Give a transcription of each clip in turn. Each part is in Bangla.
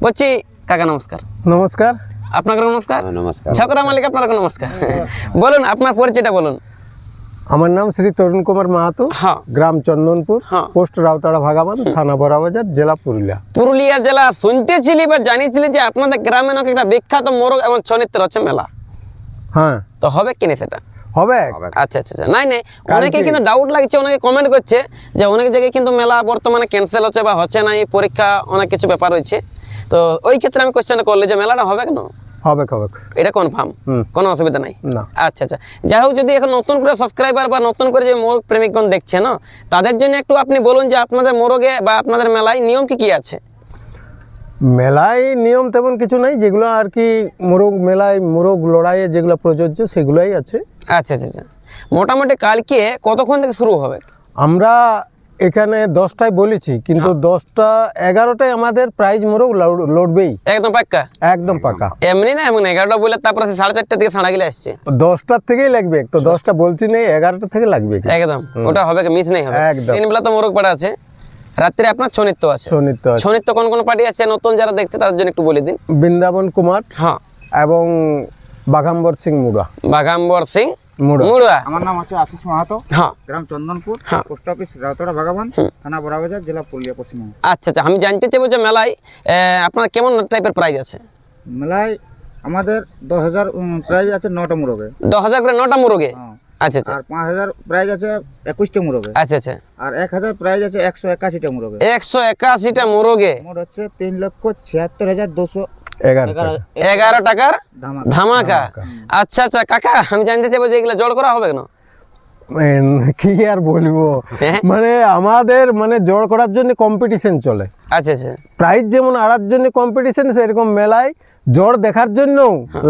বলছি কাকা নমস্কার। নমস্কার। আপনাকে নমস্কার। নমস্কার। ছকরা মালিক আপনাকে নমস্কার। বলুন আপনার পরিচয়টা বলুন। আমার নাম শ্রী তরুণ কুমার মাহাতো, হ্যাঁ। গ্রাম চন্দনপুর, হ্যাঁ। পোস্ট রাউতাড়া ভাগাবান, থানা বড়াবাজার, জেলা পুরুলিয়া। পুরুলিয়া জেলা। শুনতেছিলি বা জানিয়েছিলি যে আপনাদের গ্রামে নাকি একটা বিখ্যাত মোরগ এবং ছৌ নৃত্যের হচ্ছে মেলা, হ্যাঁ, তো হবে কিনা সেটা? হবে। আচ্ছা আচ্ছা আচ্ছা। নাই অনেকে কিন্তু ডাউট লাগছে, অনেকে কমেন্ট করছে যে অনেক জায়গায় কিন্তু মেলা বর্তমানে ক্যান্সেল হচ্ছে বা হচ্ছে না, এই পরীক্ষা অনেক কিছু ব্যাপার রয়েছে। তো ওই ক্ষেত্রে আমি কোশ্চেনটা করলে যে মেলাটা হবে কেন, হবে হবে। এটা কনফার্ম, কোনো অসুবিধা নাই? না। আচ্ছা আচ্ছা। যাই হোক, যদি এখন নতুন করে সাবস্ক্রাইবার বা নতুন করে যে মোরগ প্রেমিকগণ দেখছে না, তাদের জন্য একটু আপনি বলুন যে আপনাদের মোরগে বা আপনাদের মেলায় নিয়ম কি কি আছে? মেলায় নিয়ম তেমন কিছু নাই, যেগুলো আর কি মোরগ মেলায় মোরগ লড়াইয়ে যেগুলো প্রযোজ্য সেগুলোই আছে। আচ্ছা আচ্ছা আচ্ছা। মোটামুটি কালকে কতক্ষণ থেকে শুরু হবে? আমরা এখানে 10টায় বলেছি, কিন্তু 10টা 11টায় আমাদের প্রাইজ মোরগ লড়বেই। একদম পাক্কা? একদম পাকা। এমনি না, এমন 11টা বলে তারপরে 4:30 থেকে সাড়া গেলে আসছে। 10টার থেকেই লাগবে, তো 10টা বলছি নেই, 11টা থেকে লাগবে। একদম ওটা হবে, মিস নেই হবে। একদম। 3 বেলা তো মোরগ পাড়া আছে, রাত্রে আপনার ছৌ নৃত্য আছে। ছৌ নৃত্য আছে। ছৌ নৃত্য কোন কোন পার্টি আছে নতুন যারা দেখছে তাদের জন্য একটু বলে দিন। বৃন্দাবন কুমার, হ্যাঁ, এবং বাঘাম্বর সিং মুড়া। বাঘাম্বর সিং মুড়া। মুড়া। আমার নাম আছে আশিস মাহাতো, হ্যাঁ গ্রাম চন্দনপুর, হ্যাঁ। পোস্ট অফিস রাউতাড়া ভাগাবান, থানা বড়াবাজার, জেলা পুরুলিয়া, পশ্চিমবঙ্গ। আচ্ছা আচ্ছা। আমি জানতে চাইবো যে মেলায় আপনার কেমন টাইপের প্রাইজ আছে? মেলায় আমাদের 10,000 প্রাইজ আছে 9টা মুরগে। 10,000 করে 9টা মুরগে? হ্যাঁ। আচ্ছা আচ্ছা আর 5,000 প্রাইজ আছে 21টা মুরগে। আচ্ছা আচ্ছা। আর 1,000 প্রাইজ আছে 181টা মুরগে। 181টা মুরগে মোট হচ্ছে 3,76,200 11 টাকার ধামাকা। ধামাকা। আচ্ছা আচ্ছা কাকা, আমি জানতে চাইবো যে এগুলা জড় করা হবে কেন? কি আর বলবো, হ্যাঁ। মানে আমাদের মানে জড় করার জন্য কম্পিটিশন চলে। আচ্ছা আচ্ছা। প্রাইজ যেমন আড়ার জন্য কম্পিটিশন, সেরকম মেলায় জড় দেখার জন্য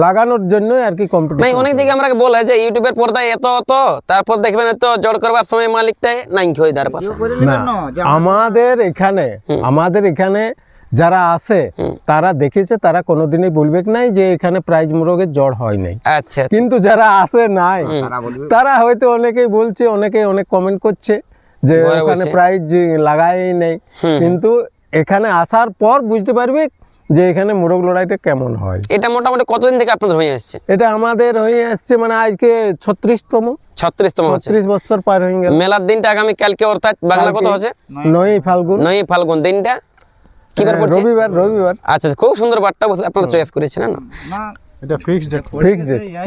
লাগানোর জন্য আর কি নাই, কম্পিটিশন। অনেক দিকে আমরা বলে যে ইউটিউবের পর্দায় এত অত, তারপর দেখবেন তো জড় করবার সময় মালিকটাই নাই হয়ে দাঁড় পাশে। না, আমাদের এখানে যারা আসে তারা দেখেছে, তারা কোনোদিনই বলবে নাই যে এখানে প্রাইজ মোরগের জড় হয় নাই। আচ্ছা। কিন্তু যারা আসে নাই তারা হয়তো অনেকেই বলছে, অনেকেই অনেক কমেন্ট করছে যে এখানে প্রাইজ লাগাই নেই, কিন্তু এখানে আসার পর বুঝতে পারবে যে এখানে মোরগ লড়াইটা কেমন হয়। এটা মোটামুটি কতদিন থেকে আপনাদের হয়ে আসছে? এটা আমাদের হয়ে আসছে মানে আজকে 36তম 36 বছর পার হয়ে গেল। মেলার দিনটা আগামী কালকে, অর্থাৎ বাংলা কত হচ্ছে? 9ই ফাল্গুন। 9ই ফাল্গুন দিনটা কিবার পড়ছে? রবিবার। আচ্ছা, খুব সুন্দর বার্তা আপনারা চয়েস করেছেন না? এটা ফিক্সড ডেট।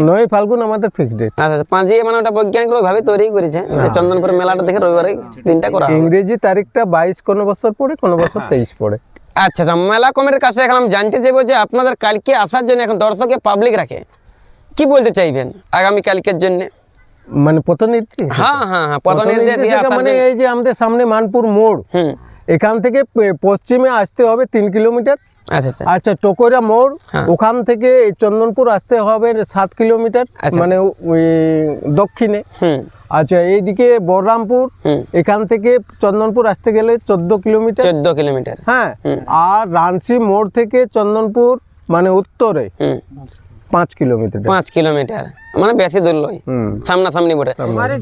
9ই ফাল্গুন আমাদের ফিক্সড ডেট। আচ্ছা, 5 মানে ওটা বৈজ্ঞানিক ভাবে তৈরি করেছে যে চন্দনপুর মেলাটা দেখে রবিবারে দিনটা করা হবে। ইংরেজি তারিখটা 22 কোন বছর পড়ে, কোন বছর 23 পড়ে। আচ্ছা আচ্ছা। মেলা কমিটির কাছে এখন আমি জানতে চাইবো যে আপনাদের কালকে আসার জন্য এখন দর্শকে পাবলিক রাখে কি বলতে চাইবেন আগামী কালকের জন্য? মানে প্রতিনিধি, হ্যাঁ হ্যাঁ হ্যাঁ, প্রতিনিধি দিয়ে আসার মানে জন্য। এই যে আমাদের সামনে মানপুর মোড়, এখান থেকে পশ্চিমে আসতে হবে 3 কিলোমিটার। আচ্ছা আচ্ছা আচ্ছা, টোকরা মোড়, ওখান থেকে চন্দনপুর আসতে হবে 7 কিলোমিটার, মানে ওই দক্ষিণে। আচ্ছা, এইদিকে বলরামপুর, এখান থেকে চন্দনপুর আসতে গেলে 14 কিলোমিটার। 14 কিলোমিটার। হ্যাঁ। আর রানসি মোড় থেকে চন্দনপুর মানে উত্তরে 5 কিলোমিটার। 5 কিলোমিটার মানে বেশি দূর নয়, সামনাসামনি বটে।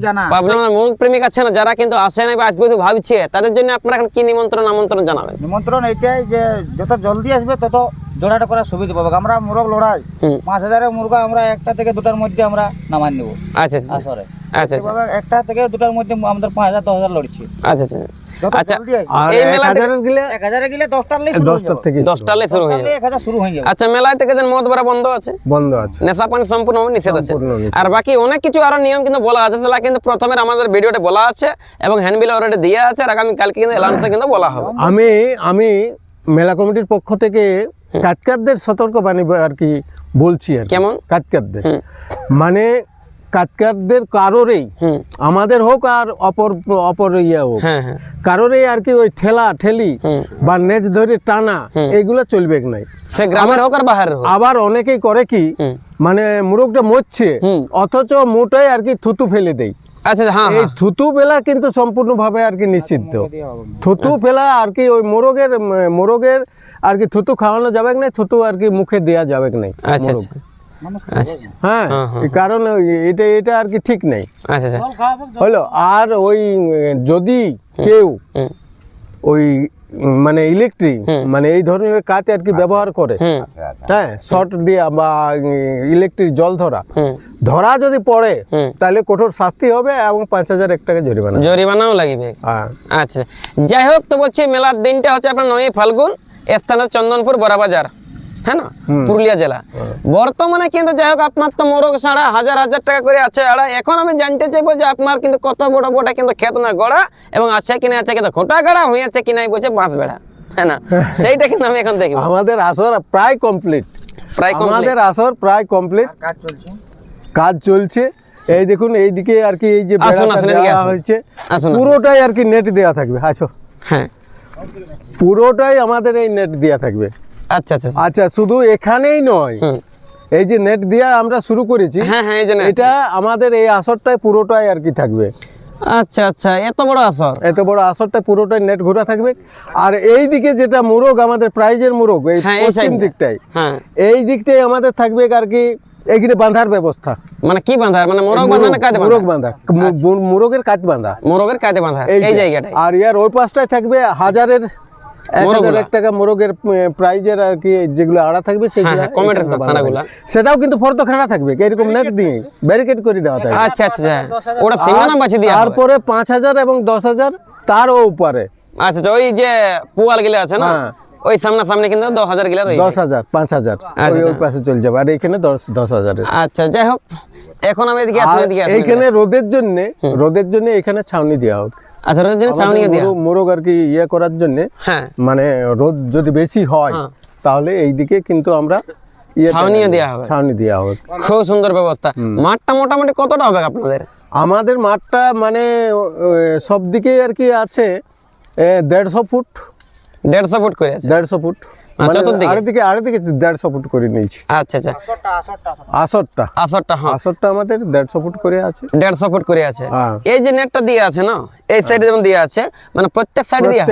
জানা আপনার মোরগ প্রেমিক আছে না যারা কিন্তু আসে না বা আজকে ভাবছে, তাদের জন্য আপনারা এখন কি নিমন্ত্রণ আমন্ত্রণ জানাবেন? নিমন্ত্রণ এইটাই যে যত জলদি আসবে তত জোড়াটা করার সুবিধা পাবে। আমরা মোরগ লড়াই 5,000 মুরগা আমরা 1টা থেকে 2টার মধ্যে আমরা নামান নেব। আচ্ছা আচ্ছা আসরে আচ্ছা আচ্ছা 1টা থেকে 2টার মধ্যে আমাদের 5,000 10,000 লড়ছি। আচ্ছা আচ্ছা আচ্ছা। আর এই মেলা 1000 গেলে 1000 গেলে 10টার লেগে 10টা থেকে 10টালে শুরু হয়ে যাবে। 1000 শুরু হয়ে যাবে। আচ্ছা, মেলায় থেকে যেন মদ ভরা বন্ধ আছে, বন্ধ আছে, নেশা পানি সম্পূর্ণ নিষেধ আছে। সম্পূর্ণ নিষেধ। আর বাকি অনেক কিছু আরো নিয়ম কিন্তু বলা আছে, সেটা কিন্তু প্রথমে আমাদের ভিডিওতে বলা আছে এবং হ্যান্ডবিল অলরেডি দেওয়া আছে, আর আগামী কালকে কিন্তু এলান্সে কিন্তু বলা হবে। আমি মেলা কমিটির পক্ষ থেকে কাটকারদের সতর্কবাণী আর কি বলছি। আর কেমন? কাটকারদের মানে কাটকারদের কারোরেই, আমাদের হোক আর অপর ইয়া হোক, কারোরেই আর কি ওই ঠেলা ঠেলি বা নেজ ধরে টানা এইগুলো চলবে নাই, সে গ্রামের হোক আর বাহারের হোক। আবার অনেকেই করে কি, মানে মুরগটা মরছে অথচ মোটাই আর কি থুতু ফেলে দেয়। আচ্ছা হ্যাঁ, এই থুতু ফেলা কিন্তু সম্পূর্ণভাবে আর কি নিষিদ্ধ। থুতু ফেলা আর কি ওই মোরগের আর কি থুতু খাওয়ানো যাবে না, থুতু আর কি মুখে দেওয়া যাবে না। আচ্ছা আচ্ছা। হ্যাঁ, কারণ এটা আর কি ঠিক নেই। আচ্ছা আচ্ছা হলো। আর ওই যদি কেউ ওই মানে ইলেকট্রিক মানে এই ধরনের কাজ আর কি ব্যবহার করে, হ্যাঁ, শর্ট দিয়া বা ইলেকট্রিক জল ধরা যদি পড়ে তাহলে কঠোর শাস্তি হবে এবং 5,001 টাকা জরিমানাও লাগবে। হ্যাঁ। আচ্ছা, যাই হোক, তো বলছি মেলার দিনটা হচ্ছে আপনার 9 ফাল্গুন, স্থান হচ্ছে চন্দনপুর বড়বাজার, হ্যাঁ না, পুরুলিয়া জেলা। বর্তমানে কিন্তু যাই হোক আপনার তো মোরগ ছাড়া হাজার হাজার টাকা করে আছে আড়া। এখন আমি জানতে চাইবো যে আপনার কিন্তু কত বড় বড় কিন্তু ক্ষেত না গড়া এবং আছে কিনা, আছে কিন্তু খোটা গাড়া হয়েছে কিনা বলছে বাঁশ বেড়া, হ্যাঁ না, সেইটা কিন্তু আমি এখন দেখবো। আমাদের আসর প্রায় কমপ্লিট, আমাদের আসর প্রায় কমপ্লিট, কাজ চলছে। এই দেখুন এইদিকে আর কি এই যে বেড়াটা দেওয়া হয়েছে পুরোটাই আর কি নেট দেওয়া থাকবে। আসো, হ্যাঁ, পুরোটাই আমাদের এই নেট দেওয়া থাকবে। আচ্ছা আচ্ছা আচ্ছা, শুধু এখানেই নয়, এই যে নেট দিয়া আমরা শুরু করেছি, হ্যাঁ হ্যাঁ, এটা আমাদের এই আসরটাই পুরোটাই আর কি থাকবে। আচ্ছা আচ্ছা, এত বড় আসর, এত বড় আসরটা পুরোটাই নেট ঘোরা থাকবে। আর এই দিকে যেটা মোরগ আমাদের প্রাইজের মোরগ, এই পশ্চিম দিকটাই, এই দিকটাই আমাদের থাকবে আর কি এইখানে বাঁধার ব্যবস্থা। মানে কি বাঁধার, মানে মোরগ বাঁধা না কাঁধে মোরগ বাঁধা, মোরগের কাঁধ বাঁধা, মোরগের কাঁধে বাঁধা এই জায়গাটায়। আর ইয়ার ওই পাশটায় থাকবে 1,001 টাকা মোরগের প্রাইজের আর কি যেগুলো আড়া থাকবে সেগুলো, সেটাও কিন্তু ফর্দ খাড়া থাকবে এরকম নেট দিয়ে ব্যারিকেড করে দেওয়া থাকবে। আচ্ছা আচ্ছা, ওটা সীমানা বাঁচিয়ে দেওয়া। তারপরে 5,000 এবং 10,000 তারও উপরে। আচ্ছা, ওই যে পোয়াল গিলা আছে না, ওই সামনে কিন্তু 10,000 গিলা রয়েছে। 10,000 5,000 ওই পাশে চলে যাবে, আর এখানে 10,000। আচ্ছা, যাই হোক, এখন আমি এদিকে আসলে এইখানে রোদের জন্য এখানে ছাউনি দেওয়া হোক। আচ্ছা, রোদের জন্য ছাউনি দেওয়া, মোরগ আর কি ইয়ে করার জন্য, হ্যাঁ, মানে রোদ যদি বেশি হয় তাহলে এইদিকে কিন্তু আমরা ছাউনি দেওয়া হবে, ছাউনি দেওয়া হবে। খুব সুন্দর ব্যবস্থা। মাঠটা মোটামুটি কতটা হবে আপনাদের? আমাদের মাঠটা মানে সব দিকে আর কি আছে 150 ফুট, 150 ফুট করে আছে, 150 ফুট আরেদিকে 150 ফুট করে নিয়েছি। আচ্ছা আচ্ছা, আসরটা আমাদের 150 ফুট করে আছে, 150 ফুট করে আছে। এই যে নেটটা দিয়ে আছে না, এই সাইডে যেমন দিয়ে আছে, মানে প্রত্যেক সাইডে দিয়ে,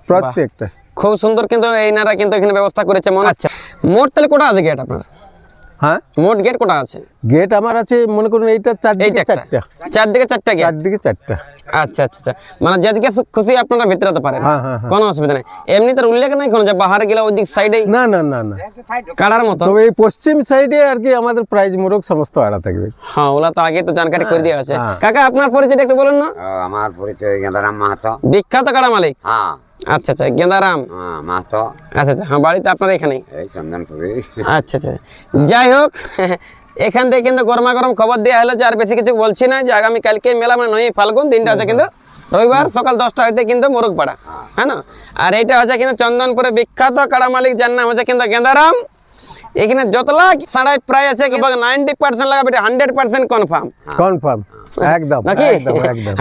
প্রত্যেকটা খুব সুন্দর। কিন্তু এইনারা কিন্তু এখানে ব্যবস্থা করেছে মনে। আচ্ছা, মোট তাহলে কোটা আছে গেট আপনার? হ্যাঁ, মোট গেট কোটা আছে? গেট আমার আছে মনে করুন এইটা চারদিকে চারটা গেট, চারদিকে চারটা। আচ্ছা আচ্ছা, মানে যেদিকে খুশি আপনারা ভিতরাতে পারেন, কোনো অসুবিধা নেই। এমনি তার উল্লেখ নাই কোনো যে বাহার গেলা ওই দিক সাইডে, না না না না, কাড়ার মতো। তবে এই পশ্চিম সাইডে আর কি আমাদের প্রাইজ মোরগ সমস্ত আড়া থাকবে। হ্যাঁ, ওলা তো আগে তো জানকারি করে দেওয়া আছে। কাকা, আপনার পরিচয়টা একটু বলুন না। আমার পরিচয় গেঁদারাম মাহাতো, বিখ্যাত কাড়া মালিক। হ্যাঁ, আচ্ছা আচ্ছা, গেঁদারাম মাহাতো। আচ্ছা আচ্ছা, হ্যাঁ, বাড়িতে আপনার এখানেই? এই চন্দনপুরে। আচ্ছা আচ্ছা, যাই হোক, এখান থেকে কিন্তু গরমা গরম খবর দেওয়া হলো যে আর বেশি কিছু বলছি না, যে আগামী কালকে মেলা, মানে 9 ফাল্গুন, দিনটা হচ্ছে কিন্তু রবিবার, সকাল 10টা হইতে কিন্তু মোরগ পাড়া, হ্যাঁ না। আর এইটা হচ্ছে কিন্তু চন্দনপুরে বিখ্যাত কাড়া মালিক, যার নাম হচ্ছে কিন্তু গেঁদারাম। এখানে যতলা সাড়াই প্রায় আছে 90% লাগাবে, 100% কনফার্ম একদম নাকি?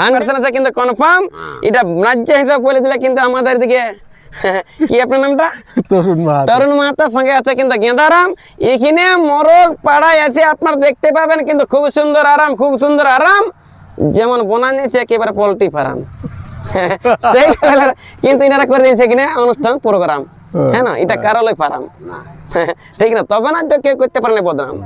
100% আছে কিন্তু কনফার্ম। এটা রাজ্য হিসাবে বলে দিলে কিন্তু আমাদের দিকে কি আপনার নামটা? তরুণ মাহাতার সঙ্গে আছে কিন্তু গেঁদারাম। এখানে মোরগ পাড়ায় আছে আপনার দেখতে পাবেন কিন্তু খুব সুন্দর আরাম, যেমন বনানিছে একেবারে পোল্ট্রি ফার্ম, সেই কিন্তু এনারা করে দিয়েছে কিনা অনুষ্ঠান প্রোগ্রাম, হ্যাঁ না, এটা কারোলই ফার্ম, ঠিক না? তবে না কেউ করতে পারে না বদনাম।